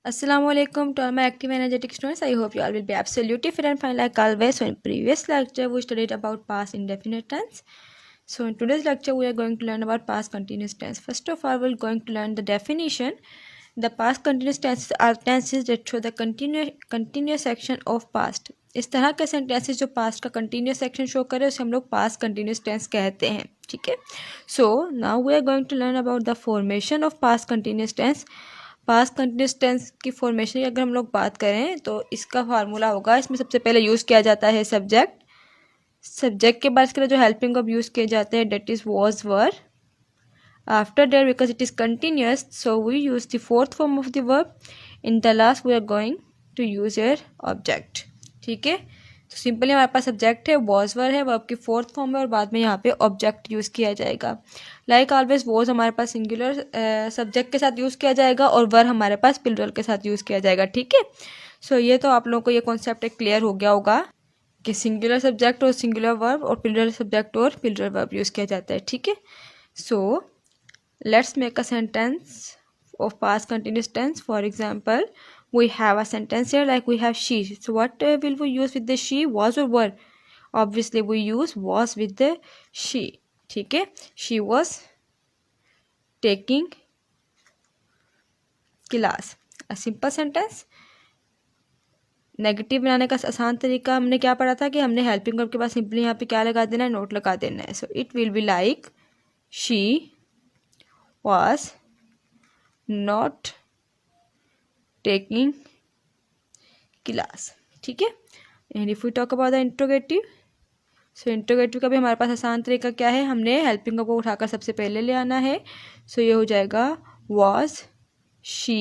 Assalamualaikum to all my active and energetic students. I hope you all will be absolutely fit and fine like always. So in previous lecture we studied about past indefinite tense. So in today's lecture we are going to learn about past continuous tense. First of all we're going to learn the definition. The past continuous tenses are tenses that show the continuous section of past. इस तरह के sentences जो past का continuous section show करे उसे हम लोग past continuous tense कहते हैं. ठीक है. So now we are going to learn about the formation of past continuous tense. Past continuous tense की फॉर्मेशन की अगर हम लोग बात करें तो इसका फार्मूला होगा. इसमें सबसे पहले यूज़ किया जाता है सब्जेक्ट. सब्जेक्ट के बाद इसके लिए जो हेल्पिंग वर्ब यूज़ किए जाते हैं that is was were. After that, because it is continuous, so we use the fourth form of the verb. In the last we are going to use your object. ठीक है. तो simply हमारे पास subject है, was were है, verb की fourth form है और बाद में यहाँ पे ऑब्जेक्ट यूज़ किया जाएगा. लाइक ऑलवेज वॉज हमारे पास सिंगुलर सब्जेक्ट के साथ यूज़ किया जाएगा और वर हमारे पास प्लूरल के साथ यूज़ किया जाएगा. ठीक है. सो ये तो आप लोगों को ये कॉन्सेप्ट क्लियर हो गया होगा कि सिंगुलर सब्जेक्ट और सिंगुलर वर्ब और प्लूरल सब्जेक्ट और प्लूरल वर्ब यूज़ किया जाता है. ठीक है. सो let's make a sentence of past continuous tense. For example, we have a sentence here like we have she. So what will we use with the she? Was or were? Obviously we use was with the she. ठीक है. She was taking class. A simple sentence. Negative बनाने का आसान तरीका हमने क्या पढ़ा था कि हमने हेल्पिंग वर्ब के पास सिंपली यहाँ पे क्या लगा देना है, नोट लगा देना है. So it will be like she was not taking class. ठीक है. And if we talk about the interrogative, so interrogative का भी हमारे पास आसान तरीका क्या है, हमने हेल्पिंग को उठाकर सबसे पहले ले आना है. सो ये हो जाएगा was she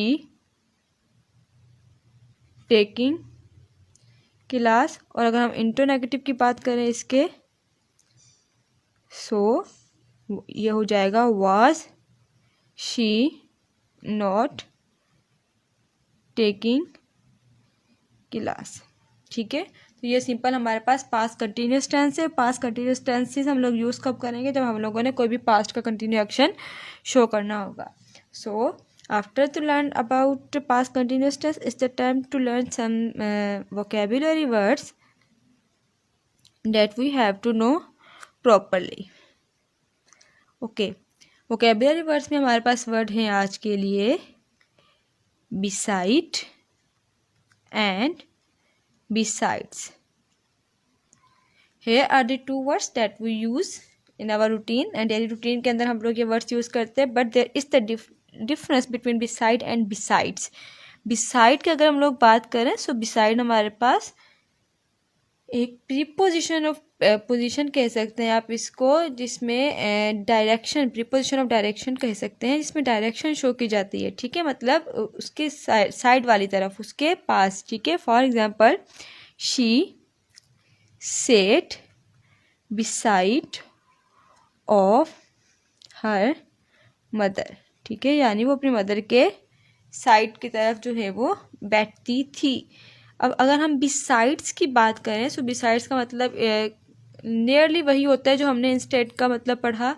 taking class. और अगर हम इंट्रोनेगेटिव की बात करें इसके, सो ये हो जाएगा was she not taking class. ठीक है. तो ये सिंपल हमारे पास पास्ट कंटिन्यूस टेंस है. पास्ट कंटिन्यूस टेंसेस हम लोग यूज़ कब करेंगे, जब हम लोगों ने कोई भी पास्ट का कंटिन्यू एक्शन शो करना होगा. So after to learn about past continuous tense is the time to learn some vocabulary words that we have to know properly. Okay. Vocabulary words में हमारे पास वर्ड हैं आज के लिए beside and besides. Here are the two words that we use in our routine and daily routine के अंदर हम लोग ये वर्ड्स यूज़ करते हैं. But there is the difference between beside and besides. Beside की अगर हम लोग बात करें सो बिसाइड हमारे पास एक प्रीपोजिशन ऑफ पोजीशन कह सकते हैं आप इसको, जिसमें डायरेक्शन, प्रीपोजिशन ऑफ डायरेक्शन कह सकते हैं, जिसमें डायरेक्शन शो की जाती है. ठीक है. मतलब उसके साइड वाली तरफ, उसके पास. ठीक है. For example she said beside of her mother. ठीक है. यानी वो अपनी मदर के साइड की तरफ जो है वो बैठती थी. अब अगर हम बिसाइड्स की बात करें सो बिसाइड्स का मतलब नियरली वही होता है जो हमने इंस्टेड का मतलब पढ़ा,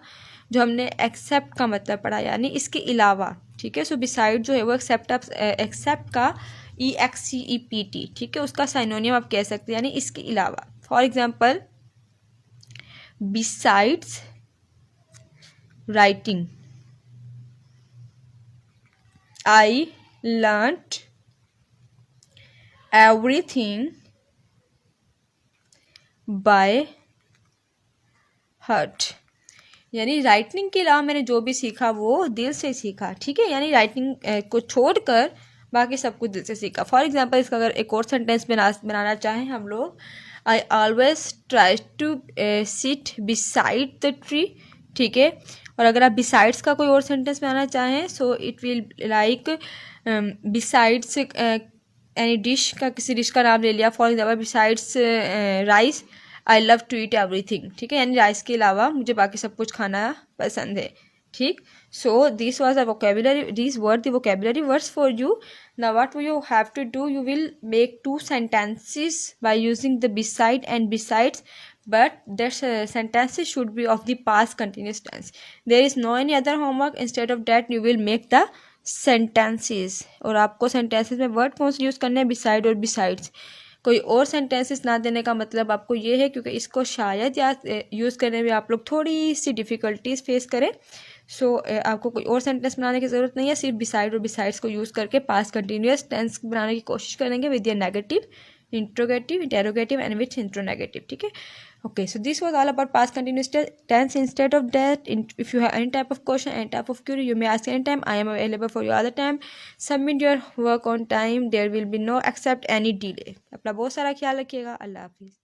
जो हमने एक्सेप्ट का मतलब पढ़ा, यानी इसके अलावा. ठीक है. सो बिसाइड जो है वो एक्सेप्ट का EXCEPT. ठीक है. उसका साइनोनियम आप कह सकते हैं, यानी इसके अलावा. For example besides writing I learned everything by heart. यानी राइटिंग के अलावा मैंने जो भी सीखा वो दिल से सीखा. ठीक है. यानी राइटिंग को छोड़कर बाकी सब कुछ दिल से सीखा. फॉर एग्जांपल इसका अगर एक और सेंटेंस बनाना चाहें हम लोग, I always try to sit beside the tree. ठीक है. और अगर आप बिसाइड्स का कोई और सेंटेंस बनाना चाहें so it will like besides any dish का, किसी डिश का नाम ले लिया. For example besides rice I love to eat everything. ठीक है. यानी राइस के अलावा मुझे बाकी सब कुछ खाना पसंद है. ठीक. So this was the vocabulary, this were the vocabulary words for you. Now what you have to do, you will make 2 sentences by using the beside and besides, but that sentences should be of the past continuous tense. There is no any other homework. Instead of that you will make the sentences, और आपको sentences में word कौन से use करने हैं, beside और besides. कोई और सेंटेंसेस ना देने का मतलब आपको ये है क्योंकि इसको शायद या यूज़ करने में आप लोग थोड़ी सी डिफ़िकल्टीज फेस करें। सो आपको कोई और सेंटेंस बनाने की ज़रूरत नहीं है, सिर्फ बिसाइड और बिसाइड्स को यूज़ करके पास्ट कंटिन्यूअस टेंस बनाने की कोशिश करेंगे विद या negative, interrogative, interrogative and with intronegative, ठीक है। Okay, so this was all about past continuous tense. Instead of that, if you have any type of question, any type of query, you may ask anytime. I am available for you all the time. Submit your work on time. There will be no accept any delay. अपना बहुत सारा ख्याल रखिएगा। अल्लाह हाफिज़।